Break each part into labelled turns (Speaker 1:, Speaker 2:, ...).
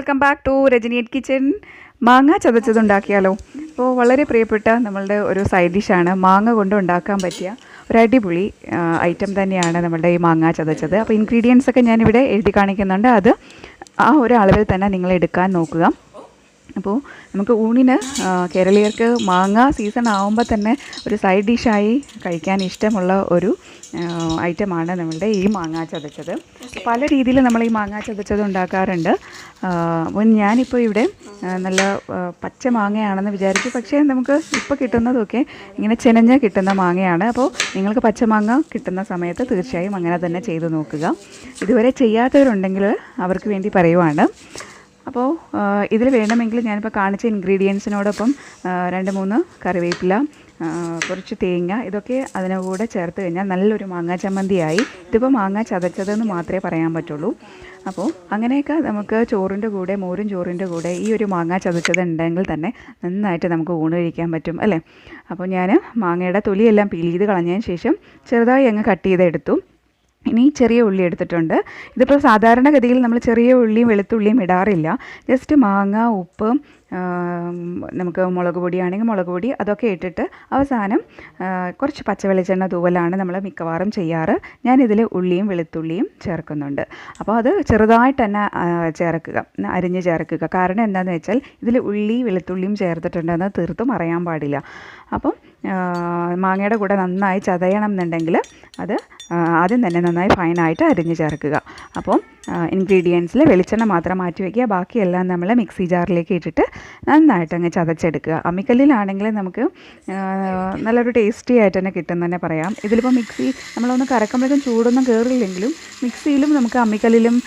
Speaker 1: Welcome back to Rajani kitchen. മാങ്ങ ചതച്ചതുണ്ടാക്കിയാലോ? അപ്പോൾ വളരെ പ്രിയപ്പെട്ട നമ്മളുടെ ഒരു സൈഡ് ഡിഷാണ്. മാങ്ങ കൊണ്ട് ഉണ്ടാക്കാൻ പറ്റിയ ഒരു അടിപൊളി ഐറ്റം തന്നെയാണ് നമ്മളുടെ ഈ മാങ്ങ ചതച്ചത്. അപ്പോൾ ഇൻഗ്രീഡിയൻസ് ഒക്കെ ഞാനിവിടെ എഴുതി കാണിക്കുന്നുണ്ട്. അത് ആ ഒരു അളവിൽ തന്നെ നിങ്ങൾ എടുക്കാൻ നോക്കുക. അപ്പോൾ നമുക്ക് ഊണിന് കേരളീയർക്ക് മാങ്ങ സീസൺ ആകുമ്പോൾ തന്നെ ഒരു സൈഡ് ഡിഷായി കഴിക്കാൻ ഇഷ്ടമുള്ള ഒരു ഐറ്റമാണ് നമ്മളുടെ ഈ മാങ്ങ ചതച്ചത്. പല രീതിയിൽ നമ്മൾ ഈ മാങ്ങ ചതച്ചത് ഉണ്ടാക്കാറുണ്ട്. അപ്പോൾ ഞാനിപ്പോൾ ഇവിടെ നല്ല പച്ച മാങ്ങയാണെന്ന് വിചാരിച്ചു. പക്ഷേ നമുക്ക് ഇപ്പോൾ കിട്ടുന്നതൊക്കെ ഇങ്ങനെ ചെനഞ്ഞ് കിട്ടുന്ന മാങ്ങയാണ്. അപ്പോൾ നിങ്ങൾക്ക് പച്ചമാങ്ങ കിട്ടുന്ന സമയത്ത് തീർച്ചയായും അങ്ങനെ തന്നെ ചെയ്ത് നോക്കുക. ഇതുവരെ ചെയ്യാത്തവരുണ്ടെങ്കിൽ അവർക്ക് വേണ്ടി പറയുവാണ്. അപ്പോൾ ഇതിൽ വേണമെങ്കിൽ ഞാനിപ്പോൾ കാണിച്ച ഇൻഗ്രീഡിയൻസിനോടൊപ്പം 2-3 കറിവേപ്പില, കുറച്ച് തേങ്ങ, ഇതൊക്കെ അതിന് കൂടെ ചേർത്ത് കഴിഞ്ഞാൽ നല്ലൊരു മാങ്ങ ചമ്മന്തിയായി. ഇതിപ്പോൾ മാങ്ങ ചതച്ചതെന്ന് മാത്രമേ പറയാൻ പറ്റുള്ളൂ. അപ്പോൾ അങ്ങനെയൊക്കെ നമുക്ക് ചോറിൻ്റെ കൂടെ, മോരും ചോറിൻ്റെ കൂടെ ഈ ഒരു മാങ്ങ ചതച്ചത് ഉണ്ടെങ്കിൽ തന്നെ നന്നായിട്ട് നമുക്ക് ഊണ് കഴിക്കാൻ പറ്റും അല്ലേ. അപ്പോൾ ഞാൻ മാങ്ങയുടെ തൊലിയെല്ലാം പീൽ ചെയ്ത് കളഞ്ഞതിന് ശേഷം ചെറുതായി അങ്ങ് കട്ട് ചെയ്തെടുത്തു. ഇനി ചെറിയ ഉള്ളി എടുത്തിട്ടുണ്ട്. ഇതിപ്പോൾ സാധാരണഗതിയിൽ നമ്മൾ ചെറിയ ഉള്ളിയും വെളുത്തുള്ളിയും ഇടാറില്ല. ജസ്റ്റ് മാങ്ങ, ഉപ്പ്, നമുക്ക് മുളക് പൊടിയാണെങ്കിൽ മുളക് പൊടി, അതൊക്കെ ഇട്ടിട്ട് അവസാനം കുറച്ച് പച്ച വെളിച്ചെണ്ണ തൂവലാണ് നമ്മൾ മിക്കവാറും ചെയ്യാറ്. ഞാനിതിൽ ഉള്ളിയും വെളുത്തുള്ളിയും ചേർക്കുന്നുണ്ട്. അപ്പോൾ അത് ചെറുതായിട്ട് തന്നെ ചേർക്കുക, അരിഞ്ഞ് ചേർക്കുക. കാരണം എന്താണെന്ന് വെച്ചാൽ ഇതിൽ ഉള്ളി വെളുത്തുള്ളിയും ചേർത്തിട്ടുണ്ടെന്ന് തീർത്തും അറിയാൻ പാടില്ല. അപ്പം മാങ്ങയുടെ കൂടെ നന്നായി ചതയണം എന്നുണ്ടെങ്കിൽ അത് ആദ്യം തന്നെ നന്നായി ഫൈനായിട്ട് അരിഞ്ഞ് ചേർക്കുക. അപ്പോൾ ഇൻഗ്രീഡിയൻസിൽ വെളിച്ചെണ്ണ മാത്രം മാറ്റി വയ്ക്കുക. ബാക്കിയെല്ലാം നമ്മൾ മിക്സി ജാറിലേക്ക് ഇട്ടിട്ട് നന്നായിട്ട് അങ്ങ് ചതച്ചെടുക്കുക. അമ്മിക്കല്ലിലാണെങ്കിൽ നമുക്ക് നല്ലൊരു ടേസ്റ്റി ആയിട്ട് തന്നെ കിട്ടും തന്നെ പറയാം. ഇതിലിപ്പോൾ മിക്സി നമ്മളൊന്ന് കറക്കുമ്പോഴേക്കും ചൂടൊന്നും കയറില്ലെങ്കിലും മിക്സിയിലും നമുക്ക് അമ്മിക്കല്ലിലും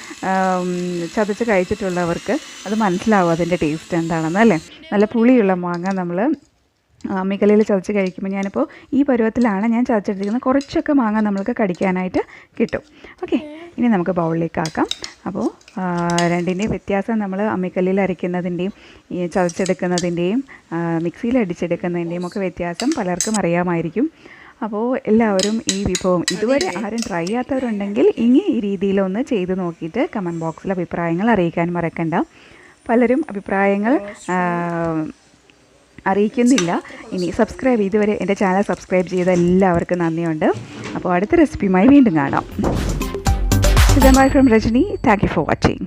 Speaker 1: ചതച്ച് കഴിച്ചിട്ടുള്ളവർക്ക് അത് മനസ്സിലാവും അതിൻ്റെ ടേസ്റ്റ് എന്താണെന്ന് അല്ലേ. നല്ല പുളിയുള്ള മാങ്ങ നമ്മൾ അമ്മിക്കല്ലിൽ ചതച്ച് കഴിക്കുമ്പോൾ ഞാനിപ്പോൾ ഈ പരുവത്തിലാണ് ഞാൻ ചതച്ചെടുത്തിരിക്കുന്നത്. കുറച്ചൊക്കെ മാങ്ങ നമ്മൾക്ക് കടിക്കാനായിട്ട് കിട്ടും. ഓക്കെ, ഇനി നമുക്ക് ബൗളിലേക്ക് ആക്കാം. അപ്പോൾ രണ്ടിൻ്റെയും വ്യത്യാസം നമ്മൾ അമ്മിക്കല്ലിൽ അരയ്ക്കുന്നതിൻ്റെയും ഈ ചതച്ചെടുക്കുന്നതിൻ്റെയും മിക്സിയിൽ അടിച്ചെടുക്കുന്നതിൻ്റെയും ഒക്കെ വ്യത്യാസം പലർക്കും അറിയാമായിരിക്കും. അപ്പോൾ എല്ലാവരും ഈ വിഭവം ഇതുവരെ ആരും ട്രൈ ചെയ്യാത്തവരുണ്ടെങ്കിൽ ഇനി ഈ രീതിയിലൊന്ന് ചെയ്ത് നോക്കിയിട്ട് കമൻറ്റ് ബോക്സിൽ അഭിപ്രായങ്ങൾ അറിയിക്കാൻ മറക്കണ്ട. പലരും അഭിപ്രായങ്ങൾ അറിയിക്കുന്നില്ല. ഇനി ഇതുവരെ എൻ്റെ ചാനൽ സബ്സ്ക്രൈബ് ചെയ്ത എല്ലാവർക്കും നന്ദിയുണ്ട്. അപ്പോൾ അടുത്ത റെസിപ്പിയുമായി വീണ്ടും കാണാം. This is Rajani. Thank you for watching.